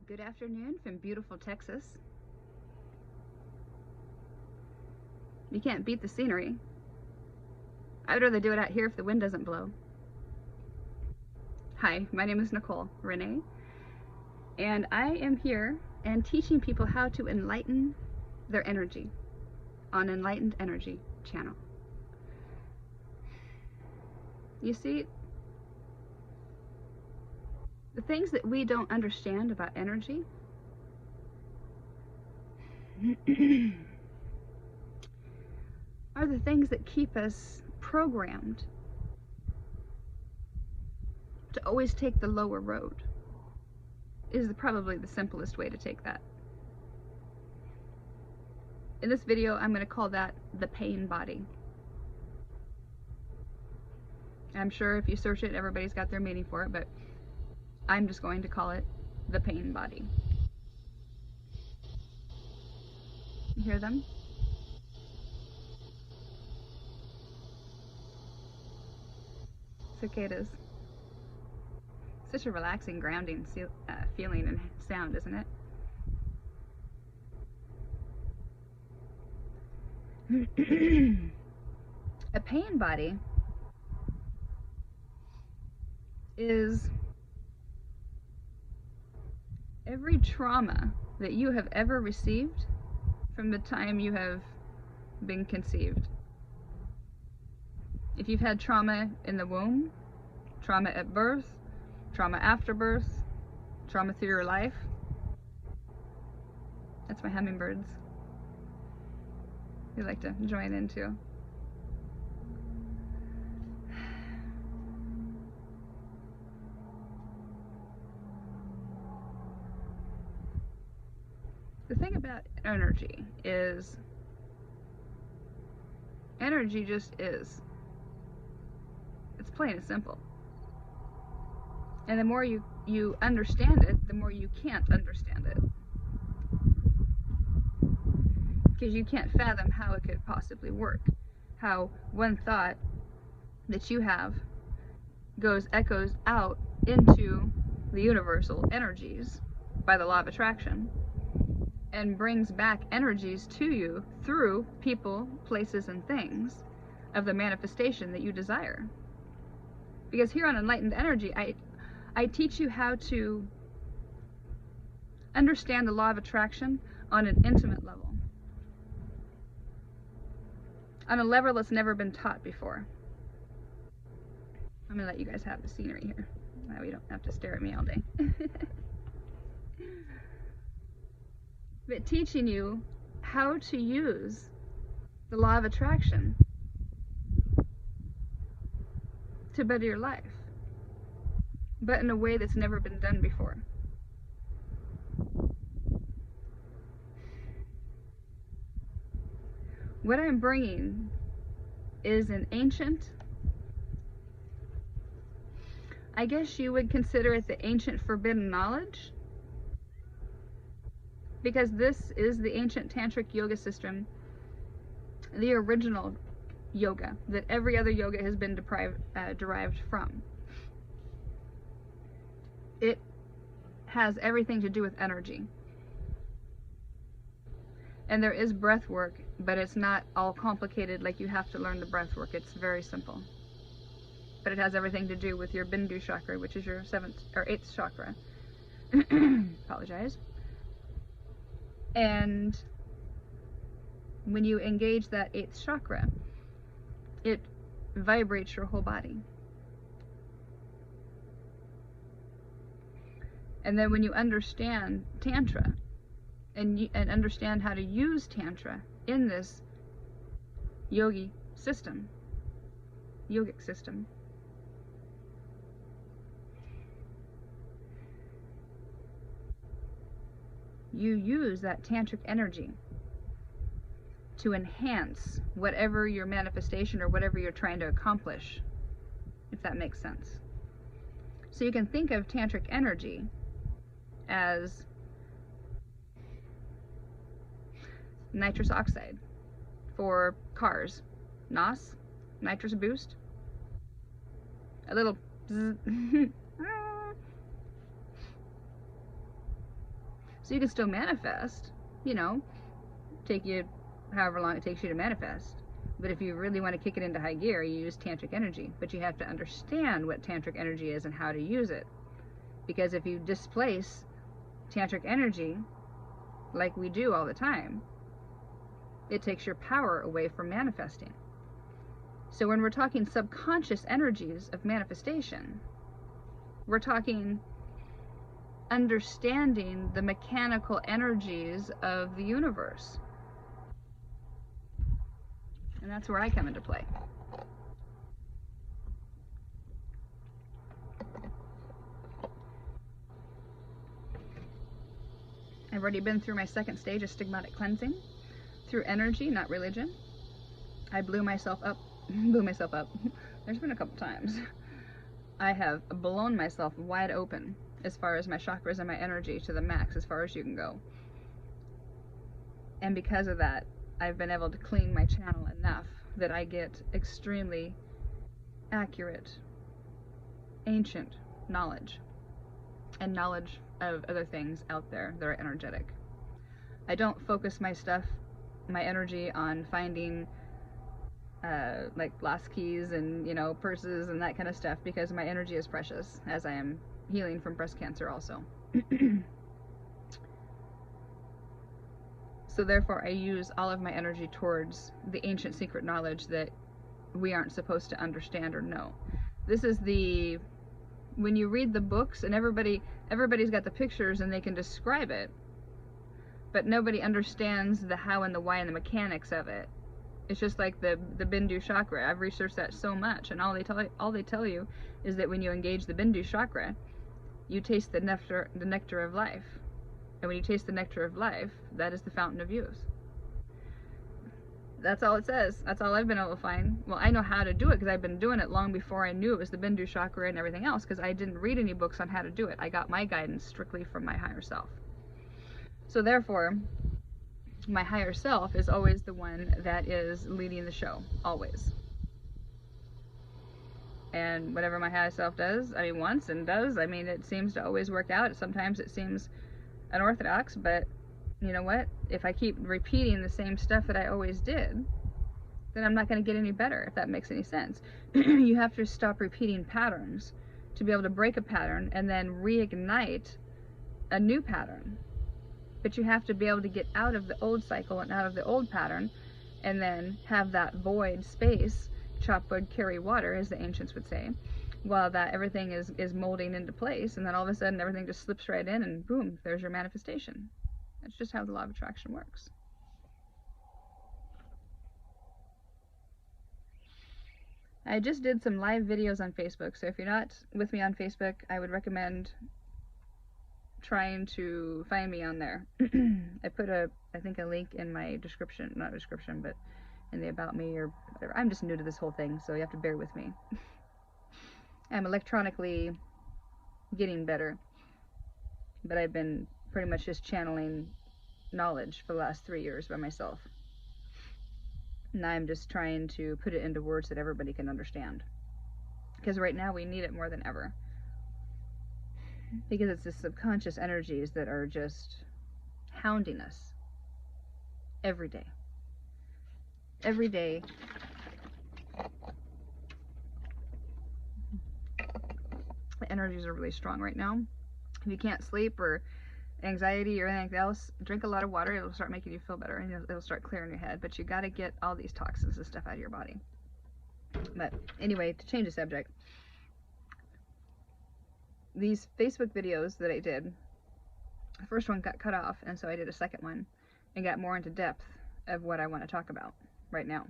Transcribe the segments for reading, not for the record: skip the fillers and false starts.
Good afternoon from beautiful Texas. You can't beat the scenery. I would rather do it out here if the wind doesn't blow. Hi, my name is Nicole Renee, and I am here and teaching people how to enlighten their energy on Enlightened Energy channel. You see, the things that we don't understand about energy are the things that keep us programmed to always take the lower road. Is probably the simplest way to take that. In this video, I'm going to call that the pain body. I'm sure if you search it, everybody's got their meaning for it, but I'm just going to call it the pain body. You hear them? Cicadas. Such a relaxing, grounding feeling and sound, isn't it? A pain body is every trauma that you have ever received from the time you have been conceived. If you've had trauma in the womb, trauma at birth, trauma after birth, trauma through your life. That's my hummingbirds. They like to join in too. The thing about energy is, energy just is. It's plain and simple. And the more you understand it, the more you can't understand it. Because you can't fathom how it could possibly work. How one thought that you have echoes out into the universal energies by the law of attraction and brings back energies to you through people, places, and things of the manifestation that you desire. Because here on Enlightened Energy, I teach you how to understand the law of attraction on an intimate level. On a level that's never been taught before. I'm going to let you guys have the scenery here. Now you don't have to stare at me all day. But teaching you how to use the law of attraction to better your life, but in a way that's never been done before. What I'm bringing is an ancient, I guess you would consider it the ancient forbidden knowledge, because this is the ancient tantric yoga system, the original yoga that every other yoga has been derived from. It has everything to do with energy. And there is breath work, but it's not all complicated like you have to learn the breath work. It's very simple. But it has everything to do with your Bindu chakra, which is your 7th or 8th chakra. Apologize. And when you engage that 8th chakra, it vibrates your whole body. And then when you understand Tantra, and understand how to use Tantra in this yogic system, you use that tantric energy to enhance whatever your manifestation or whatever you're trying to accomplish, if that makes sense. So you can think of tantric energy as nitrous oxide for cars. NOS, nitrous boost. A little So you can still manifest, you know, take you however long it takes you to manifest. But if you really want to kick it into high gear, you use tantric energy. But you have to understand what tantric energy is and how to use it. Because if you displace tantric energy, like we do all the time, it takes your power away from manifesting. So when we're talking subconscious energies of manifestation, we're talking understanding the mechanical energies of the universe. And that's where I come into play. I've already been through my second stage of stigmatic cleansing through energy, not religion. I blew myself up. There's been a couple times. I have blown myself wide open as far as my chakras and my energy to the max, as far as you can go. And because of that, I've been able to clean my channel enough that I get extremely accurate, ancient knowledge, and knowledge of other things out there that are energetic. I don't focus my energy on finding like lost keys and, you know, purses and that kind of stuff, because my energy is precious, as I am healing from breast cancer also. So therefore I use all of my energy towards the ancient secret knowledge that we aren't supposed to understand or know. This is the, when you read the books and everybody's got the pictures and they can describe it, but nobody understands the how and the why and the mechanics of it. It's just like the Bindu chakra. I've researched that so much, and all they tell you is that when you engage the Bindu chakra, you taste the nectar of life. And when you taste the nectar of life, that is the fountain of youth. That's all it says. That's all I've been able to find. Well, I know how to do it because I've been doing it long before I knew it was the Bindu chakra and everything else, because I didn't read any books on how to do it. I got my guidance strictly from my higher self. So therefore, my higher self is always the one that is leading the show, always. And whatever my higher self does, wants and does, it seems to always work out. Sometimes it seems unorthodox, but you know what? If I keep repeating the same stuff that I always did, then I'm not going to get any better, if that makes any sense. You have to stop repeating patterns to be able to break a pattern and then reignite a new pattern. But you have to be able to get out of the old cycle and out of the old pattern, and then have that void space, chop wood, carry water, as the ancients would say, while that everything is molding into place, and then all of a sudden everything just slips right in, and boom, there's your manifestation. That's just how the law of attraction works. I just did some live videos on Facebook, so if you're not with me on Facebook, I would recommend trying to find me on there. I put I think a link in my description, not description, but in the about me or whatever. I'm just new to this whole thing, so you have to bear with me. I'm electronically getting better, but I've been pretty much just channeling knowledge for the last 3 years by myself. Now I'm just trying to put it into words that everybody can understand, because right now we need it more than ever, because it's the subconscious energies that are just hounding us every day. Every day. The energies are really strong right now. If you can't sleep or anxiety or anything else, drink a lot of water. It'll start making you feel better, and it'll start clearing your head. But you got to get all these toxins and stuff out of your body. But anyway, to change the subject, these Facebook videos that I did, the first one got cut off, and so I did a second one and got more into depth of what I want to talk about right now.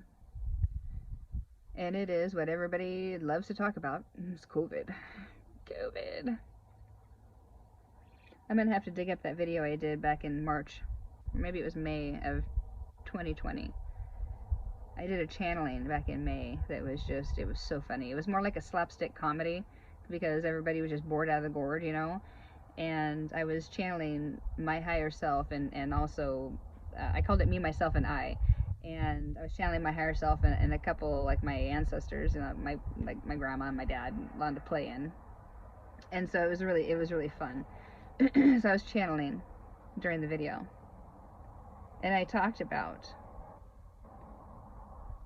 And it is what everybody loves to talk about. It's COVID. I'm gonna have to dig up that video I did back in March, or maybe it was May of 2020. I did a channeling back in May that was just, it was so funny. It was more like a slapstick comedy, because everybody was just bored out of the gourd, you know? And I was channeling my higher self, and also, I called it Me, Myself, and I. And I was channeling my higher self and a couple, like my ancestors, you know, my grandma and my dad, wanted to play in. And so it was really fun. So I was channeling during the video. And I talked about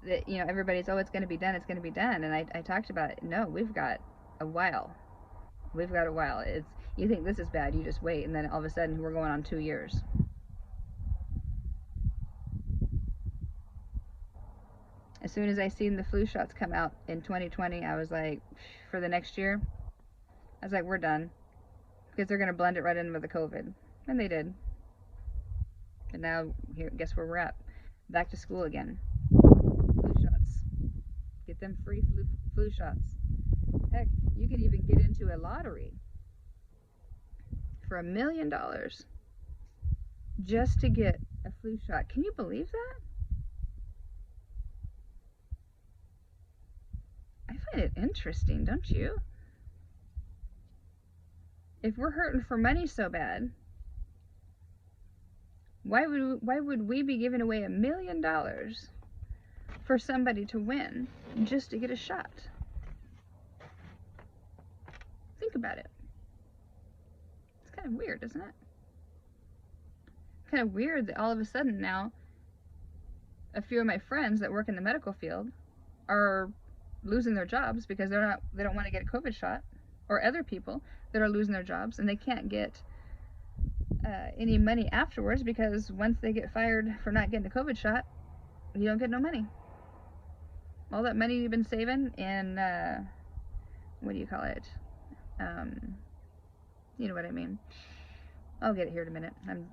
that, you know, everybody's, oh, it's going to be done, it's going to be done. And I talked about it. No, we've got a while. We've got a while. It's, you think this is bad, you just wait, and then all of a sudden we're going on 2 years. As soon as I seen the flu shots come out in 2020, I was like, for the next year, I was like, we're done. Because they're going to blend it right in with the COVID. And they did. And now, here, guess where we're at? Back to school again. Flu shots. Get them free flu shots. Heck, you can even get into a lottery for $1 million just to get a flu shot. Can you believe that? I find it interesting, don't you? If we're hurting for money so bad, why would we be giving away $1 million for somebody to win just to get a shot? Think about it. It's kind of weird, isn't it? Kind of weird that all of a sudden now a few of my friends that work in the medical field are losing their jobs because they don't want to get a COVID shot, or other people that are losing their jobs and they can't get any money afterwards, because once they get fired for not getting a COVID shot, you don't get no money. All that money you've been saving in, what do you call it? You know what I mean. I'll get it here in a minute. I'm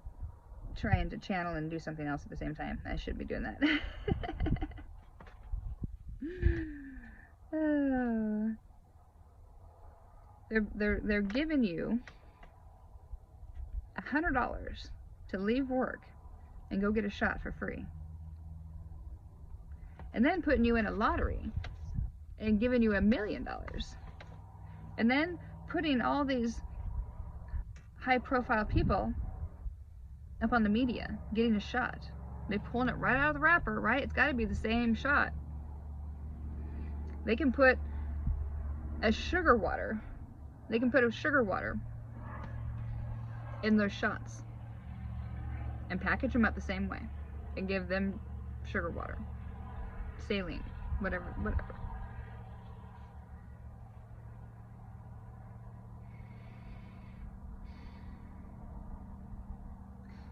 trying to channel and do something else at the same time. I should be doing that. Oh. They're giving you $100 to leave work and go get a shot for free, and then putting you in a lottery and giving you $1 million, and then putting all these high-profile people up on the media getting a shot. They're pulling it right out of the wrapper, right? It's got to be the same shot. They can put a sugar water. They can put a sugar water in those shots and package them up the same way and give them sugar water, saline, whatever.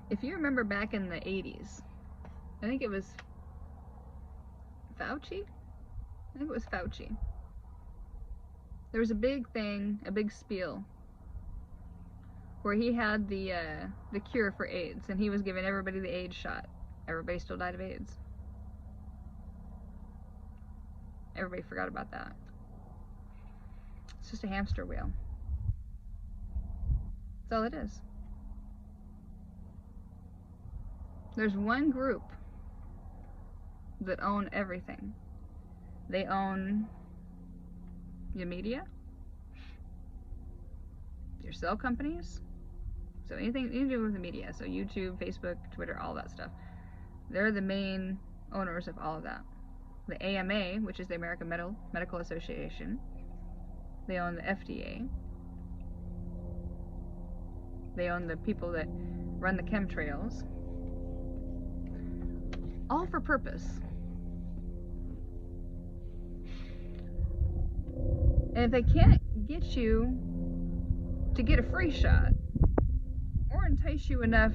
If you remember back in the 80s, I think it was Fauci? I think it was Fauci. There was a big thing, a big spiel, where he had the cure for AIDS, and he was giving everybody the AIDS shot. Everybody still died of AIDS. Everybody forgot about that. It's just a hamster wheel. That's all it is. There's one group that own everything. They own your media, your cell companies, so anything to do with the media, so YouTube, Facebook, Twitter, all that stuff. They're the main owners of all of that. The AMA, which is the American Medical Association, they own the FDA. They own the people that run the chemtrails. All for purpose. And if they can't get you to get a free shot, or entice you enough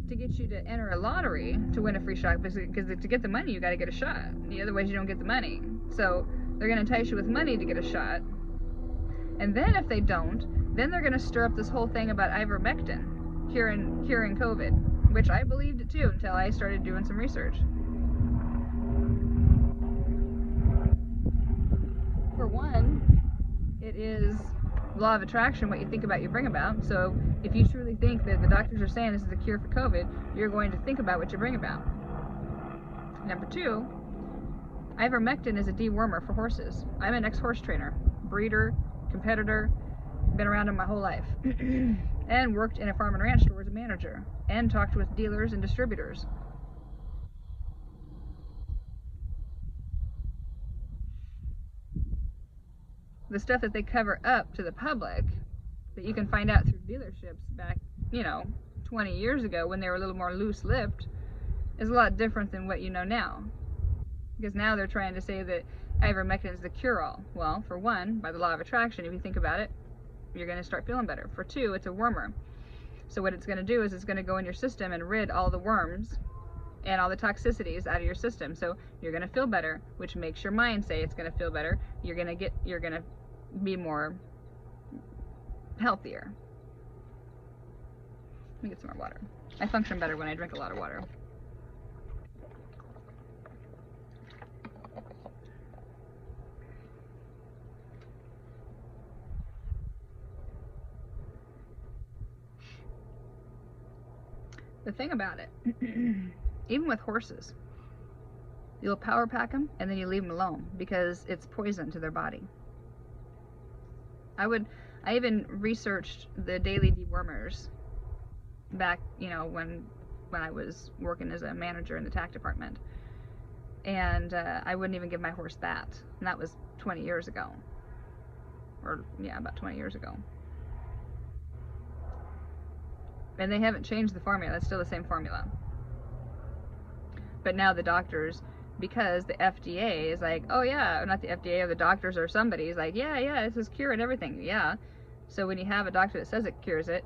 to get you to enter a lottery to win a free shot, because to get the money you got to get a shot. The other ways you don't get the money. So they're going to entice you with money to get a shot. And then if they don't, then they're going to stir up this whole thing about ivermectin curing COVID, which I believed it too until I started doing some research. For one, it is law of attraction. What you think about, you bring about. So if you truly think that the doctors are saying this is a cure for COVID, you're going to think about what you bring about. Number two, ivermectin is a dewormer for horses. I'm an ex-horse trainer, breeder, competitor, been around them my whole life, and worked in a farm and ranch store as a manager, and talked with dealers and distributors. The stuff that they cover up to the public that you can find out through dealerships back you know, 20 years ago when they were a little more loose-lipped is a lot different than what you know now. Because now they're trying to say that ivermectin is the cure-all. Well, for one, by the law of attraction, if you think about it, you're going to start feeling better. For two, it's a wormer. So what it's going to do is it's going to go in your system and rid all the worms and all the toxicities out of your system. So you're going to feel better, which makes your mind say it's going to feel better. You're going to be more healthier. Let me get some more water. I function better when I drink a lot of water. The thing about it, even with horses, you'll power pack them and then you leave them alone because it's poison to their body. I even researched the daily dewormers back, you know, when I was working as a manager in the tack department, and I wouldn't even give my horse that, and that was 20 years ago, or yeah, about 20 years ago. And they haven't changed the formula. It's still the same formula. But now the doctors, because the FDA is like, oh yeah, not the FDA, or the doctors or somebody is like, yeah, this is curing everything. Yeah. So when you have a doctor that says it cures it,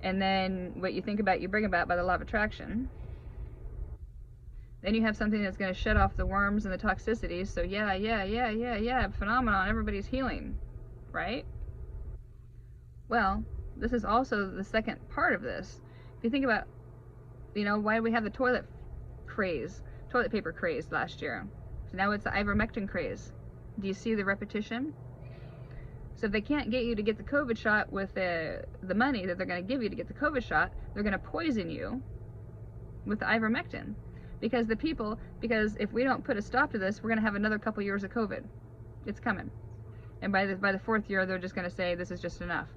and then what you think about, you bring about by the law of attraction, then you have something that's going to shut off the worms and the toxicities. So yeah, phenomenon, everybody's healing, right? Well, this is also the second part of this. If you think about, you know, why do we have the toilet paper craze last year? So now it's the ivermectin craze. Do you see the repetition? So if they can't get you to get the COVID shot with the money that they're going to give you to get the COVID shot, they're going to poison you with the ivermectin. Because if we don't put a stop to this, we're going to have another couple years of COVID. It's coming. And by the fourth year, they're just going to say this is just enough.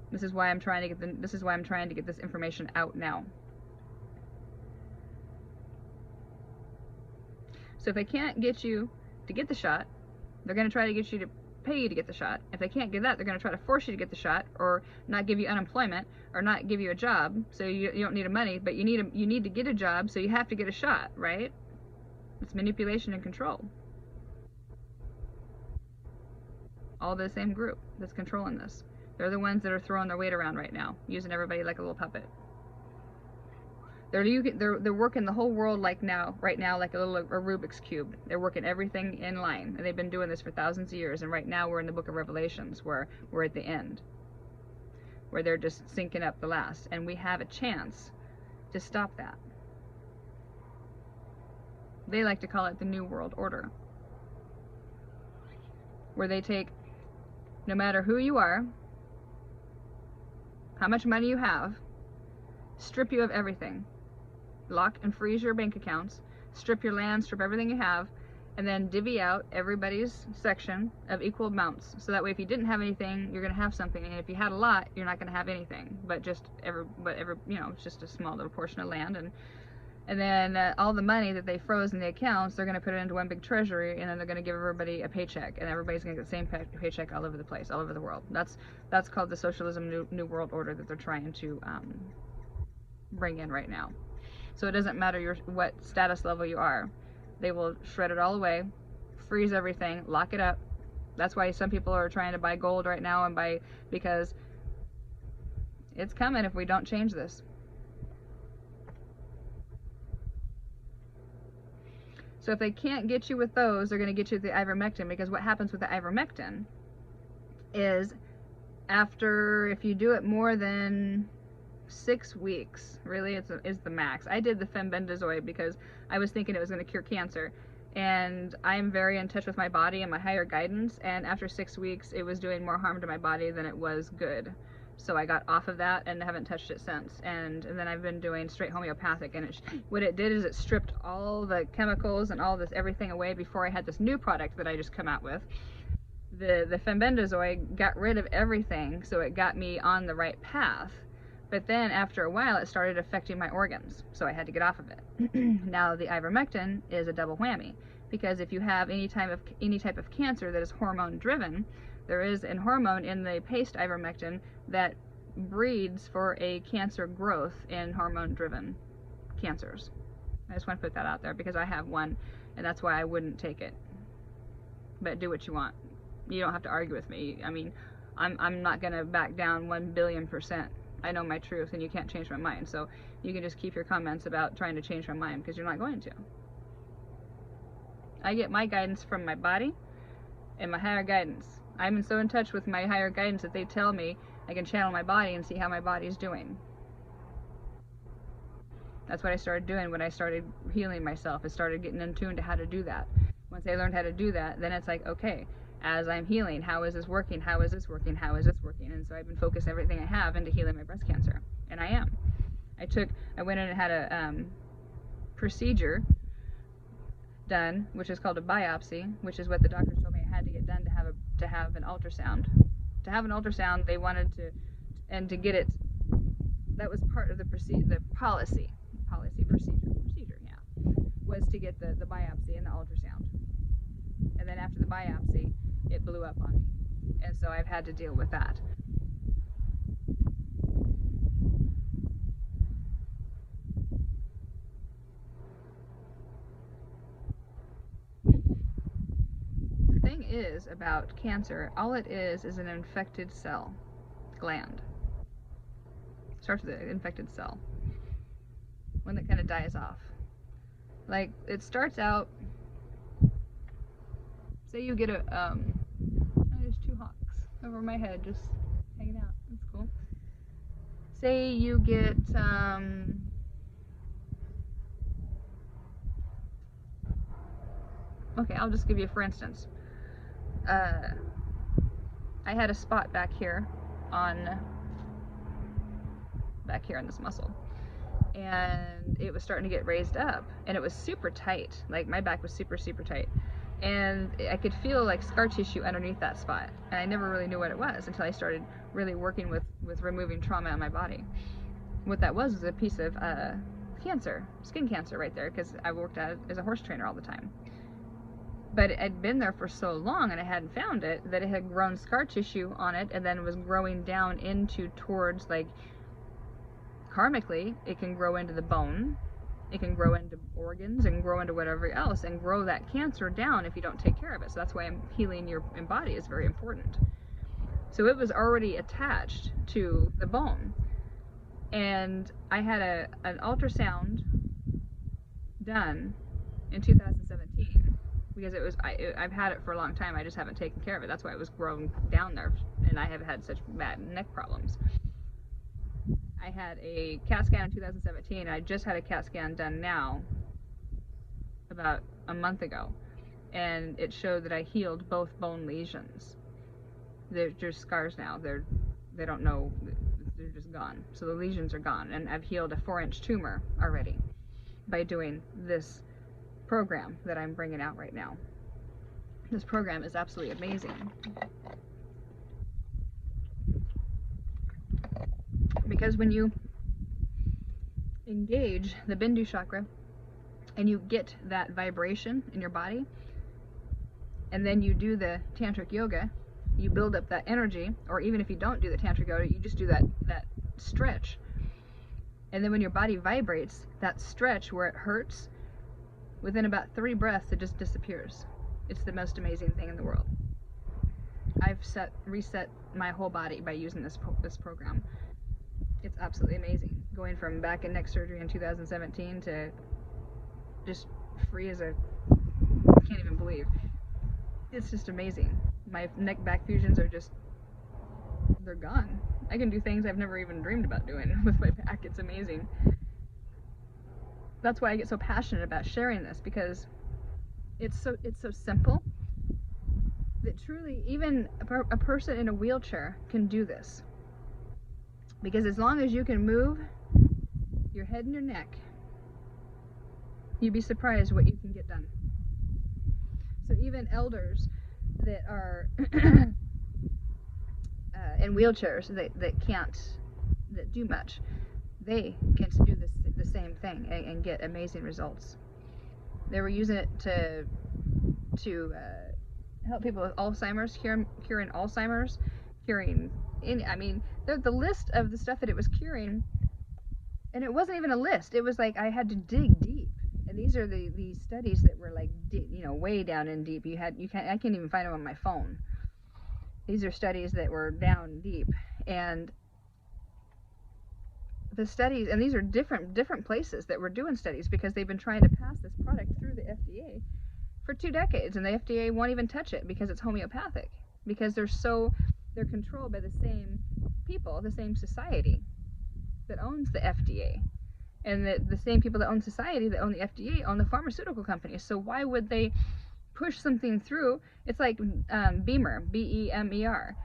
This is why I'm trying to get this information out now. So if they can't get you to get the shot, they're going to try to get you to pay you to get the shot. If they can't get that, they're going to try to force you to get the shot, or not give you unemployment, or not give you a job, so you don't need money, but you need to get a job, so you have to get a shot, right? It's manipulation and control. All the same group that's controlling this. They're the ones that are throwing their weight around right now, using everybody like a little puppet. They're working the whole world right now like a Rubik's Cube. They're working everything in line, and they've been doing this for thousands of years. And right now we're in the book of Revelations, where we're at the end, where they're just syncing up the last, and we have a chance to stop that. They like to call it the New World Order, where they take, no matter who you are, how much money you have, strip you of everything, lock and freeze your bank accounts, strip your land, strip everything you have, and then divvy out everybody's section of equal amounts. So that way, if you didn't have anything, you're going to have something, and if you had a lot, you're not going to have anything, but just it's just a small little portion of land. And then all the money that they froze in the accounts, they're going to put it into one big treasury, and then they're going to give everybody a paycheck, and everybody's going to get the same paycheck all over the place, all over the world. That's called the socialism New World Order that they're trying to bring in right now. So it doesn't matter what status level you are. They will shred it all away, freeze everything, lock it up. That's why some people are trying to buy gold right now, because it's coming if we don't change this. So if they can't get you with those, they're going to get you with the ivermectin, because what happens with the ivermectin is if you do it more than 6 weeks, really is the max. I did the fenbendazole because I was thinking it was going to cure cancer, and I'm very in touch with my body and my higher guidance, and after 6 weeks it was doing more harm to my body than it was good. So I got off of that and haven't touched it since. And then I've been doing straight homeopathic, and what it did is it stripped all the chemicals and everything away before I had this new product that I just come out with. The fenbendazole got rid of everything, so it got me on the right path. But then after a while it started affecting my organs, so I had to get off of it. Now the ivermectin is a double whammy, because if you have any type of cancer that is hormone driven, there is a hormone in the paste ivermectin that breeds for a cancer growth in hormone-driven cancers. I just want to put that out there because I have one, and that's why I wouldn't take it. But do what you want. You don't have to argue with me. I mean, I'm not going to back down 1,000,000,000%. I know my truth, and you can't change my mind. So you can just keep your comments about trying to change my mind, because you're not going to. I get my guidance from my body and my higher guidance. I'm so in touch with my higher guidance that they tell me I can channel my body and see how my body's doing. That's what I started doing when I started healing myself. I started getting in tune to how to do that. Once I learned how to do that, then it's like, okay, as I'm healing, how is this working? How is this working? How is this working? And so I've been focusing everything I have into healing my breast cancer. And I am. I went in and had a procedure done, which is called a biopsy, which is what the doctors told me I had to get done to have an ultrasound. To have an ultrasound, they wanted to, and to get it, that was part of the procedure, was to get the biopsy and the ultrasound. And then after the biopsy, it blew up on me. And so I've had to deal with that. The thing is about cancer, all it is an infected cell gland. Starts with an infected cell. One that kind of dies off. Like, it starts out, say you get a, oh, there's two hawks over my head just hanging out. That's cool. Say you get, okay, I'll just give you, for instance, I had a spot back here in this muscle, and it was starting to get raised up, and it was super tight. Like, my back was super tight, and I could feel like scar tissue underneath that spot, and I never really knew what it was until I started really working with removing trauma in my body. What that was a piece of cancer, skin cancer right there, because I worked as a horse trainer all the time. But it had been there for so long, and I hadn't found it, that it had grown scar tissue on it, and then was growing down towards, like, karmically, it can grow into the bone, it can grow into organs, and grow into whatever else, and grow that cancer down if you don't take care of it. So that's why healing your body is very important. So it was already attached to the bone. And I had an ultrasound done in 2017, because I've had it for a long time, I just haven't taken care of it. That's why it was grown down there, and I have had such bad neck problems. I had a CAT scan in 2017, and I just had a CAT scan done now, about a month ago, and it showed that I healed both bone lesions. They're just scars now. They don't know, they're just gone. So the lesions are gone, and I've healed a 4-inch tumor already by doing this program that I'm bringing out right now. This program is absolutely amazing. Because when you engage the Bindu chakra and you get that vibration in your body, and then you do the tantric yoga, you build up that energy, or even if you don't do the tantric yoga, you just do that stretch. And then when your body vibrates, that stretch where it hurts, within about 3 breaths, it just disappears. It's the most amazing thing in the world. I've reset my whole body by using this program. It's absolutely amazing. Going from back and neck surgery in 2017 to just free as I can't even believe. It's just amazing. My neck back fusions are just, they're gone. I can do things I've never even dreamed about doing with my back. It's amazing. That's why I get so passionate about sharing this, because it's so simple that truly even a person in a wheelchair can do this. Because as long as you can move your head and your neck, you'd be surprised what you can get done. So even elders that are in wheelchairs that do much, they can do the same thing and get amazing results. They were using it to help people with Alzheimer's, curing Alzheimer's, curing I mean, the list of the stuff that it was curing, and it wasn't even a list. It was like I had to dig deep. And these are these studies that were like, way down in deep. I can't even find them on my phone. These are studies that were down deep, and the studies, and these are different places that were doing studies, because they've been trying to pass this product through the FDA for 2 decades, and the FDA won't even touch it because it's homeopathic, because they're controlled by the same people, the same society that owns the FDA. And the same people that own society, that own the FDA, own the pharmaceutical companies. So why would they push something through? It's like BEMER, BEMER.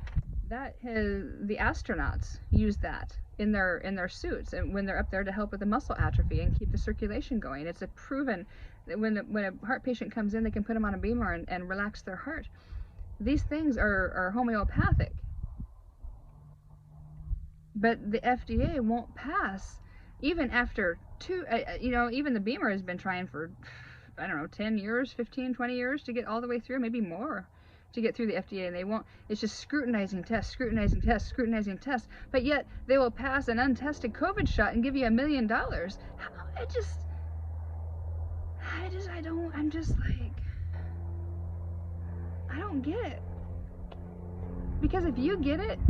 That the astronauts use that in their suits, and when they're up there to help with the muscle atrophy and keep the circulation going. It's a proven that when a heart patient comes in, they can put them on a BEMER and relax their heart. These things are homeopathic, but the FDA won't pass. Even after even the BEMER has been trying for, I don't know, 10 years, 15, 20 years to get all the way through, maybe more, to get through the FDA, and they won't. It's just scrutinizing tests, scrutinizing tests, scrutinizing tests. But yet they will pass an untested COVID shot and give you $1 million. I'm just like, I don't get it. Because if you get it,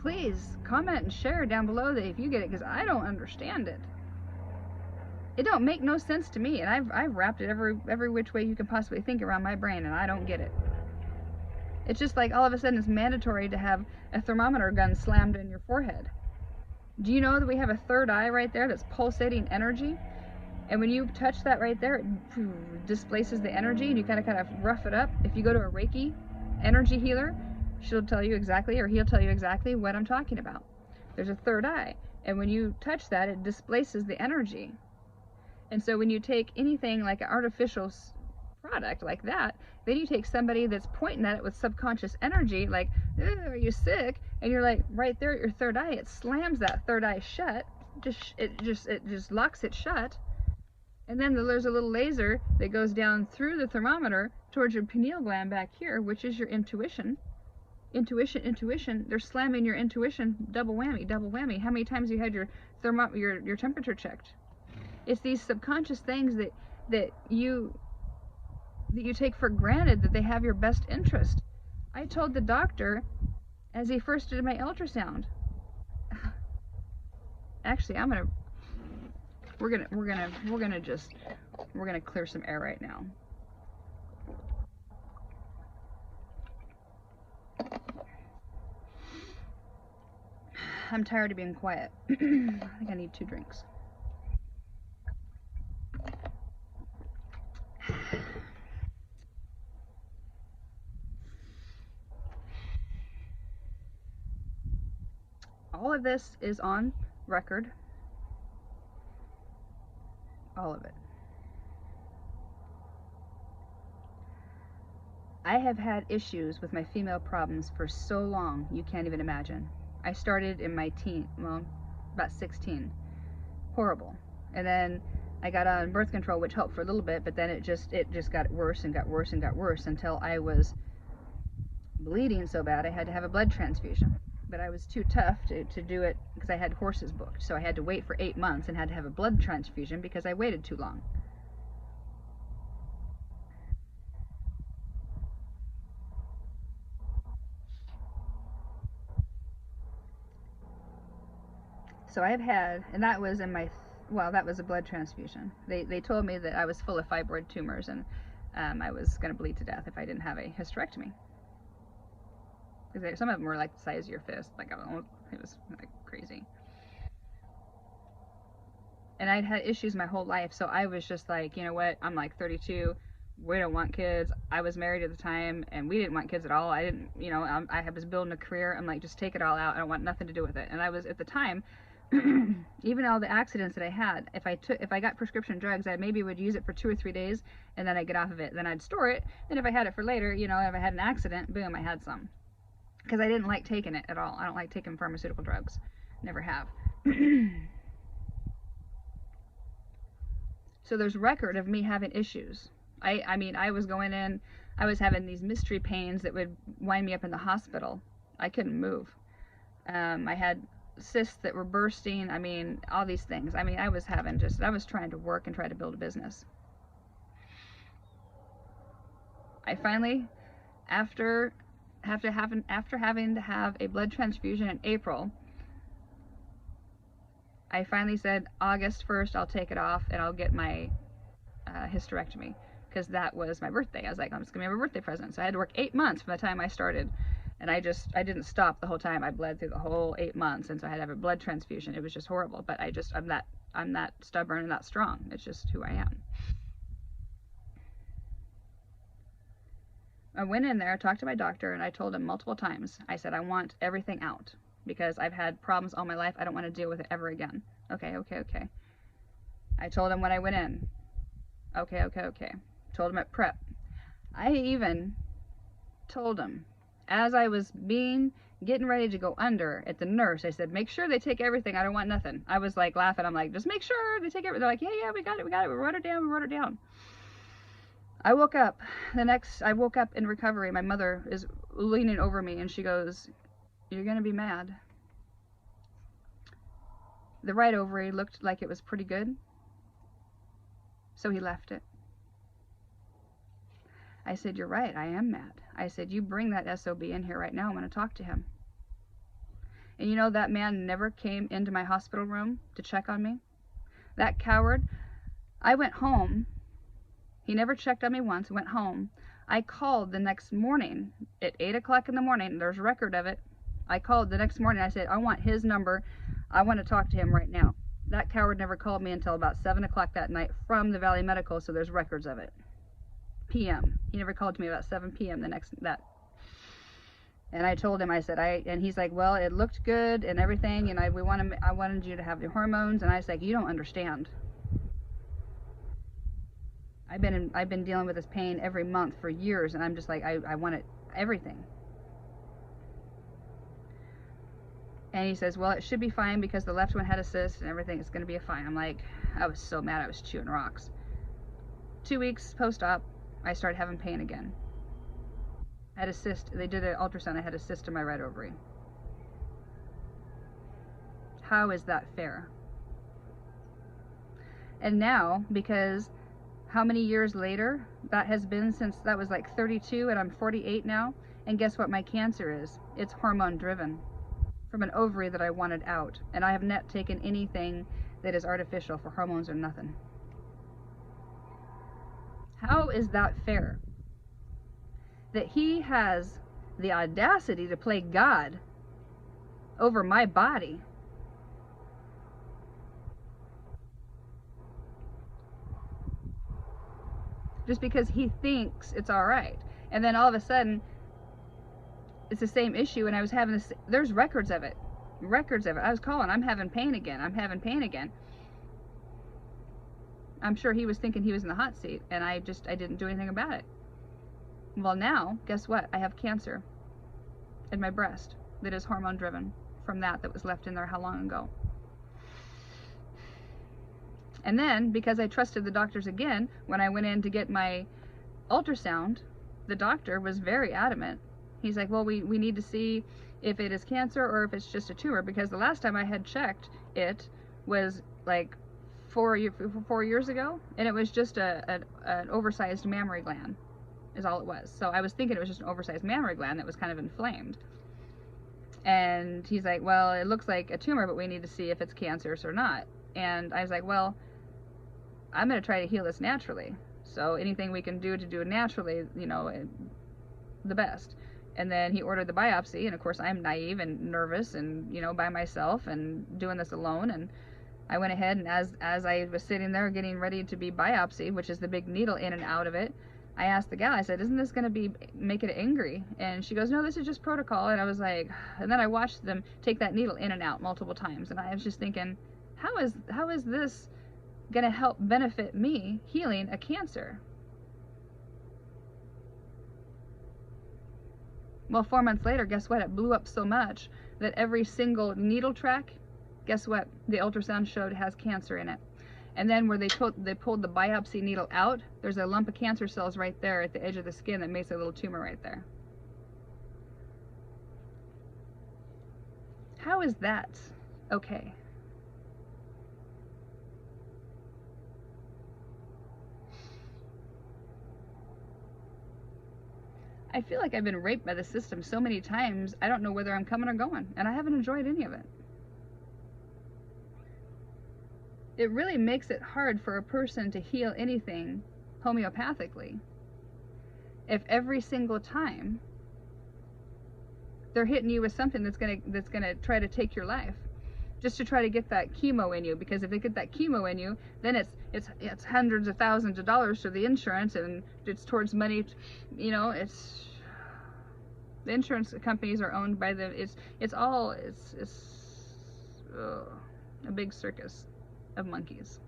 please comment and share down below that if you get it, because I don't understand it. It don't make no sense to me, and I've wrapped it every which way you can possibly think around my brain, and I don't get it. It's just like all of a sudden it's mandatory to have a thermometer gun slammed in your forehead. Do you know that we have a third eye right there that's pulsating energy? And when you touch that right there, it displaces the energy, and you kind of rough it up. If you go to a Reiki energy healer, she'll tell you exactly, or he'll tell you exactly what I'm talking about. There's a third eye, and when you touch that, it displaces the energy. And so when you take anything like an artificial product like that, then you take somebody that's pointing at it with subconscious energy, like, are you sick? And you're like, right there at your third eye, it slams that third eye shut. It just locks it shut. And then there's a little laser that goes down through the thermometer towards your pineal gland back here, which is your intuition. Intuition. They're slamming your intuition. Double whammy, double whammy. How many times have you had your temperature checked? It's these subconscious things that you take for granted, that they have your best interest. I told the doctor as he first did my ultrasound. Actually, we're gonna clear some air right now. I'm tired of being quiet. I think I need 2 drinks. All of this is on record. All of it. I have had issues with my female problems for so long, you can't even imagine. I started in my about 16. Horrible. And then I got on birth control, which helped for a little bit, but then it just got worse and got worse and got worse until I was bleeding so bad I had to have a blood transfusion. But I was too tough to do it because I had horses booked. So I had to wait for 8 months and had to have a blood transfusion because I waited too long. So I've had, and that was in that was a blood transfusion. They told me that I was full of fibroid tumors, and I was going to bleed to death if I didn't have a hysterectomy. Because some of them were like the size of your fist. Like, it was like crazy. And I'd had issues my whole life, so I was just like, you know what? I'm like 32. We don't want kids. I was married at the time, and we didn't want kids at all. I didn't, I was building a career. I'm like, just take it all out. I don't want nothing to do with it. And I was, at the time, even all the accidents that I had, if I got prescription drugs, I maybe would use it for 2 or 3 days, and then I'd get off of it. Then I'd store it. Then if I had it for later, if I had an accident, boom, I had some. Because I didn't like taking it at all. I don't like taking pharmaceutical drugs. Never have. So there's record of me having issues. I mean, I was going in, I was having these mystery pains that would wind me up in the hospital. I couldn't move. I had cysts that were bursting. I mean, all these things. I mean, I was trying to work and try to build a business. I finally, after having to have a blood transfusion in April, I finally said August 1st I'll take it off and I'll get my hysterectomy, because that was my birthday. I was like, I'm just gonna have a birthday present. So I had to work 8 months from the time I started, and I didn't stop the whole time. I bled through the whole 8 months, and so I had to have a blood transfusion. It was just horrible, but I'm that stubborn and that strong. It's just who I am. I went in there, talked to my doctor, and I told him multiple times, I said, I want everything out because I've had problems all my life. I don't want to deal with it ever again. Okay. I told him when I went in. Okay. Told him at prep. I even told him as I was getting ready to go under at the nurse, I said, make sure they take everything. I don't want nothing. I was like laughing. I'm like, just make sure they take everything. They're like, yeah, we got it. We wrote it down. I woke up in recovery. My mother is leaning over me and she goes, you're going to be mad. The right ovary looked like it was pretty good, so he left it. I said, you're right, I am mad. I said, you bring that SOB in here right now, I'm going to talk to him. And you know, that man never came into my hospital room to check on me. That coward. I went home. He never checked on me once. Went home. I called the next morning at 8 o'clock in the morning. There's a record of it. I called the next morning. I said, I want his number. I want to talk to him right now. That coward never called me until about 7 o'clock that night from the Valley Medical, so there's records of it. PM. He never called to me about 7 p.m. And I told him, I said, and he's like, well, it looked good and everything, and I wanted you to have the hormones, and I was like, you don't understand. I've been dealing with this pain every month for years, and I'm just like, I want it, everything. And he says, well, it should be fine because the left one had a cyst and everything is going to be fine. I'm like, I was so mad, I was chewing rocks. 2 weeks post-op, I started having pain again. I had a cyst. They did an ultrasound. I had a cyst in my right ovary. How is that fair? And now, because how many years later that has been since that was like 32 and I'm 48 now, and guess what my cancer is? It's hormone driven from an ovary that I wanted out, and I have not taken anything that is artificial for hormones or nothing. How is that fair? That he has the audacity to play God over my body. Just because he thinks it's all right. And then all of a sudden, it's the same issue, and I was having this, there's records of it. I was calling, I'm having pain again. I'm sure he was thinking he was in the hot seat, and I didn't do anything about it. Well, now, guess what? I have cancer in my breast that is hormone driven from that was left in there how long ago. And then, because I trusted the doctors again, when I went in to get my ultrasound, the doctor was very adamant. He's like, well, we need to see if it is cancer or if it's just a tumor, because the last time I had checked it was like 4 years ago, and it was just an oversized mammary gland is all it was. So I was thinking it was just an oversized mammary gland that was kind of inflamed. And he's like, well, it looks like a tumor, but we need to see if it's cancerous or not. And I was like, well, I'm going to try to heal this naturally. So anything we can do to do it naturally, you know, the best. And then he ordered the biopsy, and of course I'm naive and nervous and, you know, by myself and doing this alone. And I went ahead, and as I was sitting there getting ready to be biopsied, which is the big needle in and out of it, I asked the gal, I said, isn't this going to make it angry? And she goes, no, this is just protocol. And I was like, and then I watched them take that needle in and out multiple times, and I was just thinking, how is this going to help benefit me healing a cancer? Well, 4 months later, guess what? It blew up so much that every single needle track, guess what? The ultrasound showed has cancer in it. And then where they pulled the biopsy needle out, there's a lump of cancer cells right there at the edge of the skin that makes a little tumor right there. How is that okay? I feel like I've been raped by the system so many times, I don't know whether I'm coming or going, and I haven't enjoyed any of it. It really makes it hard for a person to heal anything homeopathically if every single time they're hitting you with something that's gonna try to take your life, just to try to get that chemo in you. Because if they get that chemo in you, then it's hundreds of thousands of dollars to the insurance, and it's towards money. You know, it's the insurance companies are owned by the. It's a big circus of monkeys.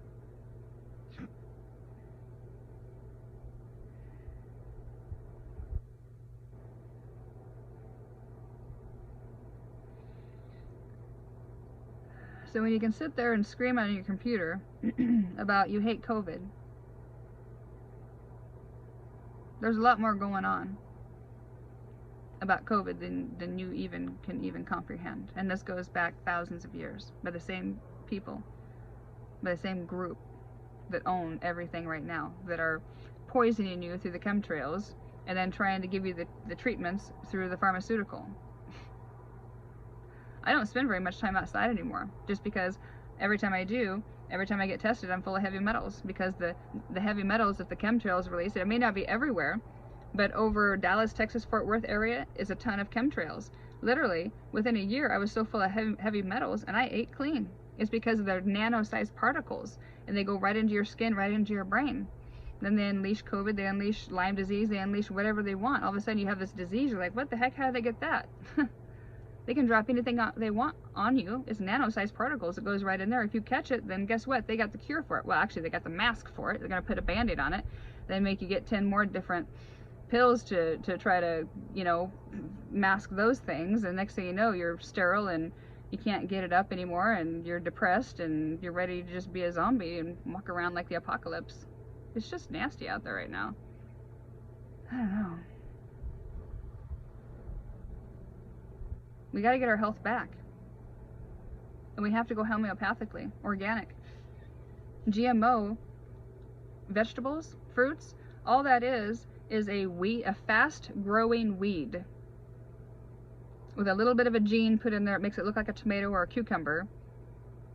So when you can sit there and scream on your computer about you hate COVID, there's a lot more going on about COVID than you can even comprehend. And this goes back thousands of years by the same people, by the same group that own everything right now, that are poisoning you through the chemtrails and then trying to give you the treatments through the pharmaceutical. I don't spend very much time outside anymore, just because every time I get tested, I'm full of heavy metals, because the heavy metals that the chemtrails release, it may not be everywhere, but over Dallas, Texas, Fort Worth area is a ton of chemtrails. Literally, within a year, I was so full of heavy metals, and I ate clean. It's because of their nano-sized particles, and they go right into your skin, right into your brain. Then they unleash COVID, they unleash Lyme disease, they unleash whatever they want. All of a sudden, you have this disease. You're like, what the heck? How did they get that? They can drop anything they want on you. It's nano-sized particles. It goes right in there. If you catch it, then guess what? They got the cure for it. Well, actually, they got the mask for it. They're going to put a Band-Aid on it. They make you get 10 more different pills to try to, you know, mask those things. And next thing you know, you're sterile and you can't get it up anymore, and you're depressed and you're ready to just be a zombie and walk around like the apocalypse. It's just nasty out there right now. I don't know. We got to get our health back. And we have to go homeopathically, organic. GMO vegetables, fruits, all that is a fast-growing weed with a little bit of a gene put in there. It makes it look like a tomato or a cucumber,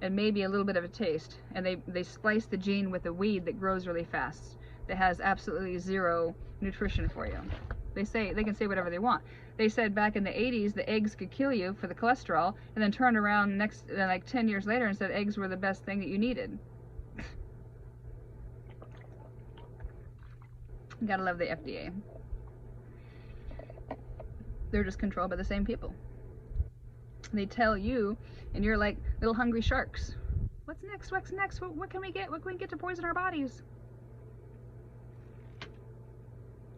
and maybe a little bit of a taste. And they splice the gene with a weed that grows really fast, that has absolutely zero nutrition for you. They can say whatever they want. They said back in the 80s the eggs could kill you for the cholesterol, and then turned around like 10 years later and said eggs were the best thing that you needed. You gotta love the FDA. They're just controlled by the same people. They tell you, and you're like little hungry sharks. What's next? What's next? What can we get? What can we get to poison our bodies?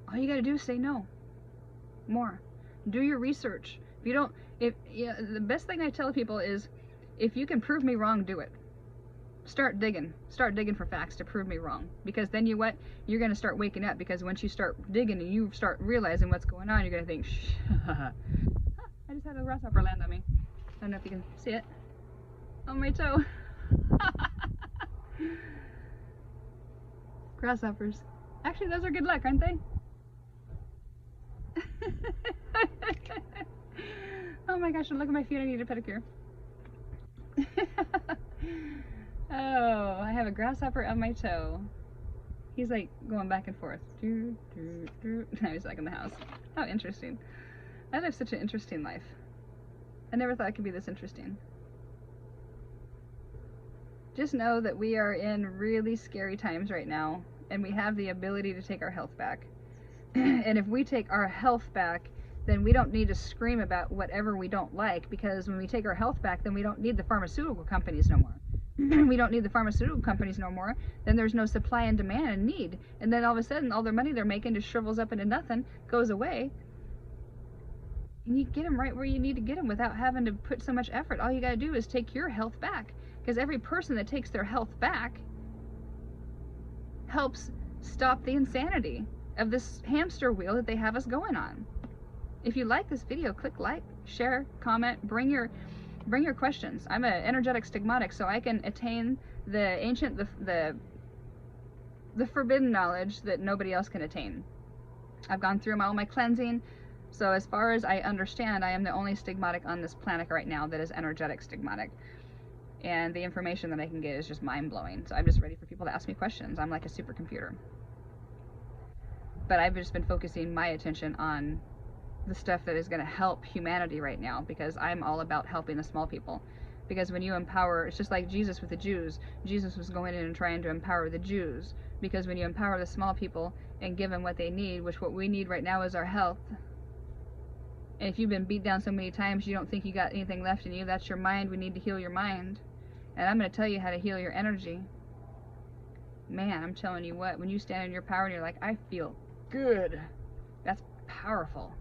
All you gotta do is say no. More. Do your research. If you don't, the best thing I tell people is, if you can prove me wrong, do it. Start digging. Start digging for facts to prove me wrong. Because then you're gonna start waking up. Because once you start digging and you start realizing what's going on, you're gonna think, I just had a grasshopper land on me. I don't know if you can see it. On my toe. Grasshoppers. Actually, those are good luck, aren't they? Oh my gosh, look at my feet. I need a pedicure. Oh, I have a grasshopper on my toe. He's like going back and forth. Now he's like in the house. How interesting. I live such an interesting life. I never thought it could be this interesting. Just know that we are in really scary times right now, and we have the ability to take our health back. And if we take our health back, then we don't need to scream about whatever we don't like, because when we take our health back, then we don't need the pharmaceutical companies no more. We don't need the pharmaceutical companies no more. Then there's no supply and demand and need. And then all of a sudden, all their money they're making just shrivels up into nothing, goes away. And you get them right where you need to get them without having to put so much effort. All you got to do is take your health back. Because every person that takes their health back helps stop the insanity of this hamster wheel that they have us going on. If you like this video, click like, share, comment, bring your Bring your questions. I'm an energetic stigmatic, so I can attain the ancient, the forbidden knowledge that nobody else can attain. I've gone through all my cleansing, so as far as I understand, I am the only stigmatic on this planet right now that is energetic stigmatic. And the information that I can get is just mind-blowing. So I'm just ready for people to ask me questions. I'm like a supercomputer. But I've just been focusing my attention on the stuff that is going to help humanity right now, because I'm all about helping the small people. Because when you empower, it's just like Jesus with the Jews. Jesus was going in and trying to empower the Jews, because when you empower the small people and give them what they need, which what we need right now is our health. And if you've been beat down so many times you don't think you got anything left in you, that's your mind. We need to heal your mind. And I'm going to tell you how to heal your energy. Man, I'm telling you what, when you stand in your power and you're like, I feel good, that's powerful.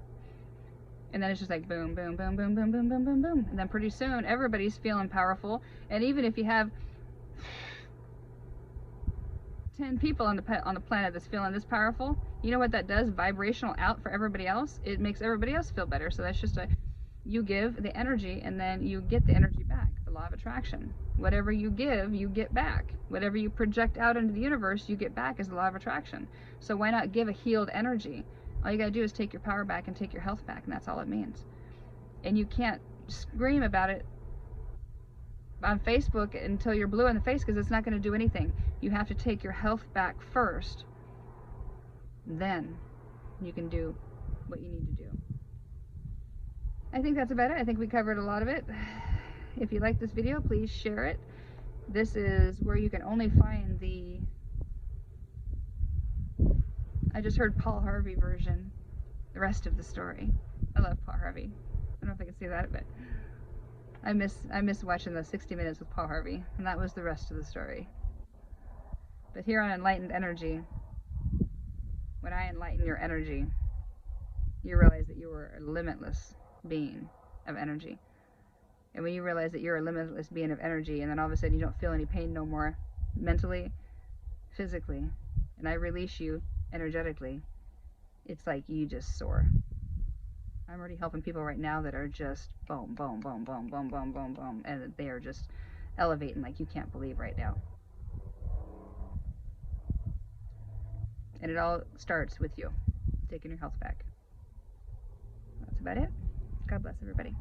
And then it's just like boom, boom, boom, boom, boom, boom, boom, boom, boom. And then pretty soon everybody's feeling powerful. And even if you have 10 people on the planet that's feeling this powerful, you know what that does? Vibrational out for everybody else. It makes everybody else feel better. So that's just you give the energy and then you get the energy back. The law of attraction. Whatever you give, you get back. Whatever you project out into the universe, you get back as the law of attraction. So why not give a healed energy? All you gotta do is take your power back and take your health back, and that's all it means. And you can't scream about it on Facebook until you're blue in the face, because it's not going to do anything. You have to take your health back first. Then you can do what you need to do. I think that's about it. I think we covered a lot of it. If you like this video, please share it. This is where you can only find the... I just heard Paul Harvey version, the rest of the story. I love Paul Harvey. I don't know if I can say that, but I miss watching the 60 Minutes with Paul Harvey, and that was the rest of the story. But here on Enlightened Energy, when I enlighten your energy, you realize that you are a limitless being of energy. And when you realize that you're a limitless being of energy, and then all of a sudden you don't feel any pain no more, mentally, physically, and I release you energetically, it's like you just soar. I'm already helping people right now that are just boom, boom, boom, boom, boom, boom, boom, boom, and they are just elevating like you can't believe right now. And it all starts with you taking your health back. That's about it. God bless everybody.